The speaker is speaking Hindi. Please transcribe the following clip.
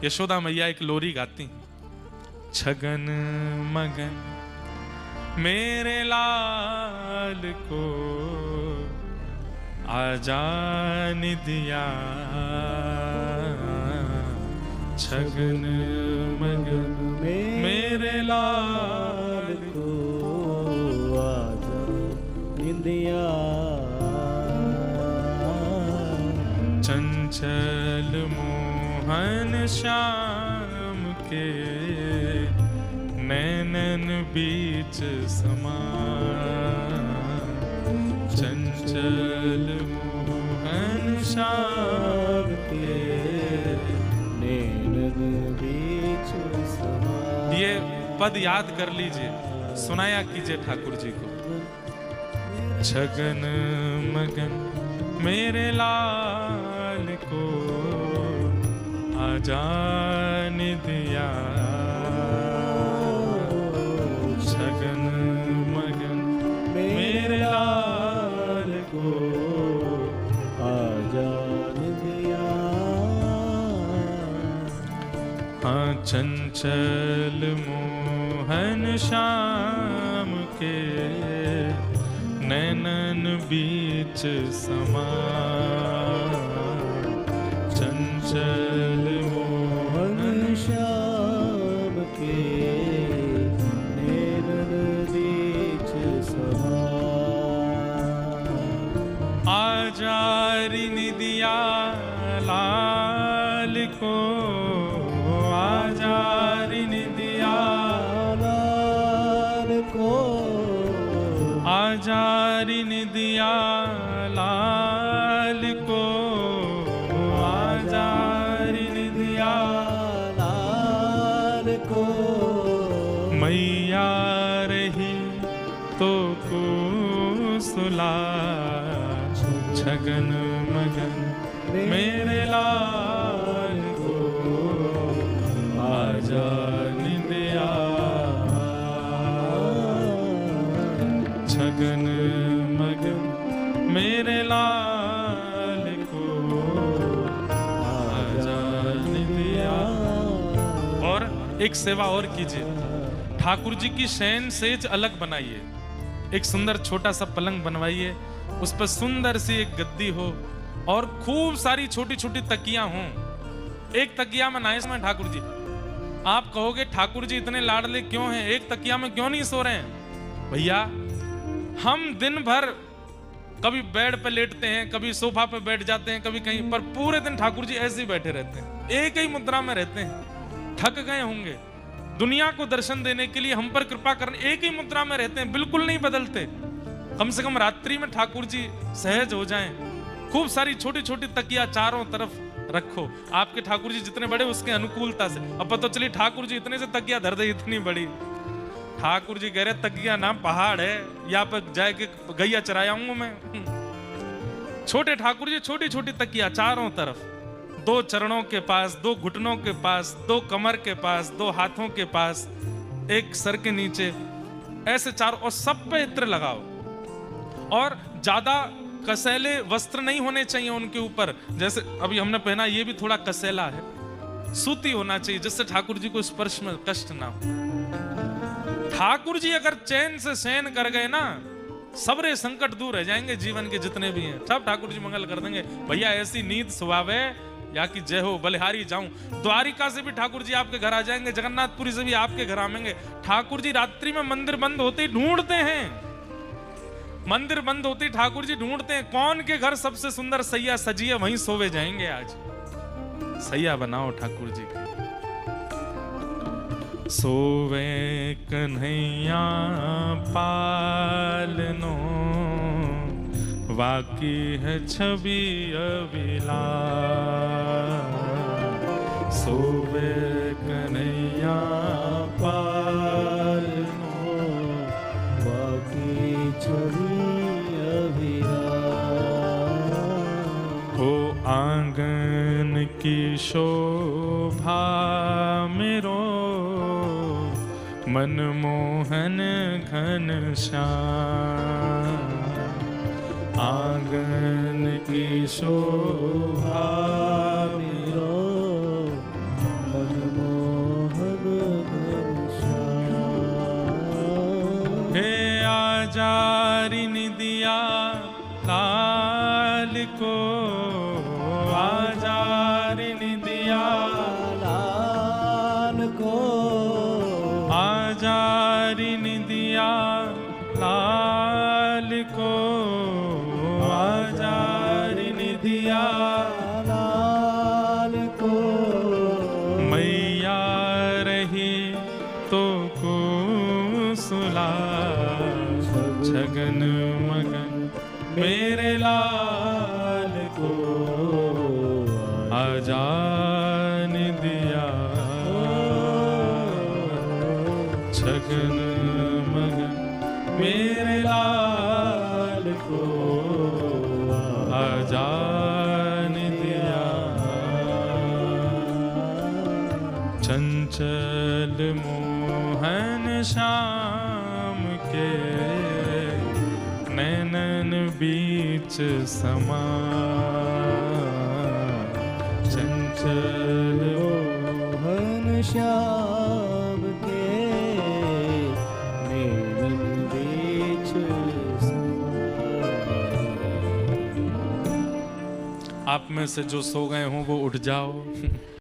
यशोदा मैया एक लोरी गाती, छगन मगन मेरे लाल को आजान दिया, छगन मगन मेरे लाल को आजान दिया, चंचल मोहन श्याम के नैनन बीच समा, चंचल मोहन श्याम के नैनन बीच समा। ये पद याद कर लीजिए, सुनाया कीजिए ठाकुर जी को। छगन मगन मेरे लाल को आजान दिया, छगन मगन मेरे लाल को आजान दिया। हाँ चंचल मोहन श्याम के नैनन बीच समा, चंचल मोहन श्याम के नैनन बीच समा। आजारी निदिया लाल को, आजारी निदिया लाल को, आजारी निदिया लाल को, आजारी निदिया लाल को। मैया रही तो को सुला, छगन मगन मेरे लाल को आजान दिया, छगन मगन मेरे लाल को आजान दिया। और एक सेवा और कीजिए, ठाकुर जी की शयन सेज अलग बनाइए, एक सुंदर छोटा सा पलंग बनवाइए, उस पर सुंदर सी एक गद्दी हो और खूब सारी छोटी छोटी तकियां हों। एक तकिया में नाइस में ठाकुर जी, आप कहोगे ठाकुर जी इतने लाडले क्यों हैं, एक तकिया में क्यों नहीं सो रहे हैं? भैया हम दिन भर कभी बेड पे लेटते हैं, कभी सोफा पे बैठ जाते हैं, कभी कहीं पर, पूरे दिन ठाकुर जी ऐसे ही बैठे रहते हैं, एक ही मुद्रा में रहते हैं। थक गए होंगे, दुनिया को दर्शन देने के लिए हम पर कृपा करने एक ही मुद्रा में रहते हैं, बिल्कुल नहीं बदलते। कम से कम रात्रि में ठाकुर जी सहज हो जाएं। खूब सारी छोटी छोटी तकिया चारों तरफ रखो, आपके ठाकुर जी जितने बड़े उसके अनुकूलता से। अब पता चली ठाकुर जी इतने से तकिया धर दे, इतनी बड़ी। ठाकुर जी कह रहे तकिया नाम पहाड़ है, यहाँ पर जाके गैया चरायाऊंगा मैं। छोटे ठाकुर जी छोटी छोटी तकिया चारों तरफ, दो चरणों के पास, दो घुटनों के पास, दो कमर के पास, दो हाथों के पास, एक सर के नीचे, ऐसे चारों, और सब पे इत्र लगाओ। और ज्यादा कसैले वस्त्र नहीं होने चाहिए उनके ऊपर, जैसे अभी हमने पहना ये भी थोड़ा कसैला है, सूती होना चाहिए जिससे ठाकुर जी को स्पर्श में कष्ट ना हो। ठाकुर जी अगर चैन से शयन कर गए ना, सबरे संकट दूर रह जाएंगे, जीवन के जितने भी हैं सब ठाकुर जी मंगल कर देंगे। भैया ऐसी नींद सुहावे या कि जय हो बलिहारी जाऊं। द्वारिका से भी ठाकुर जी आपके घर आ जाएंगे, जगन्नाथपुरी से भी आपके घर आएंगे। ठाकुर जी रात्रि में मंदिर बंद होते ही ढूंढते हैं, मंदिर बंद होते ही ठाकुर जी ढूंढते हैं कौन के घर सबसे सुंदर सैया सजी है, वहीं सोवे जाएंगे। आज सैया बनाओ ठाकुर जी के। सोवे कन्हैया पालनो, वाकी है छवि अविलास। सोवे कन्हैया पालनो, वाकी छवि अविलास। हो आंगन की शोभा मेरो, मनमोहन घन श्याम। आंगन की शोभा मेरो, आजारी निदिया लाल को, आजारी निदिया लाल को, आजारी निदिया लाल को, आजारी निदिया लाल को। मैया रही तो को सुला, छगन मगन मेरे लाल को, आजान दिया छगन मगन मेरे लाल को, आजान दिया। चंचल मोहन श्याम के नैनन बीच समा, चंचल मोहन श्याम के नैनन बीच समा। आप में से जो सो गए हों वो उठ जाओ।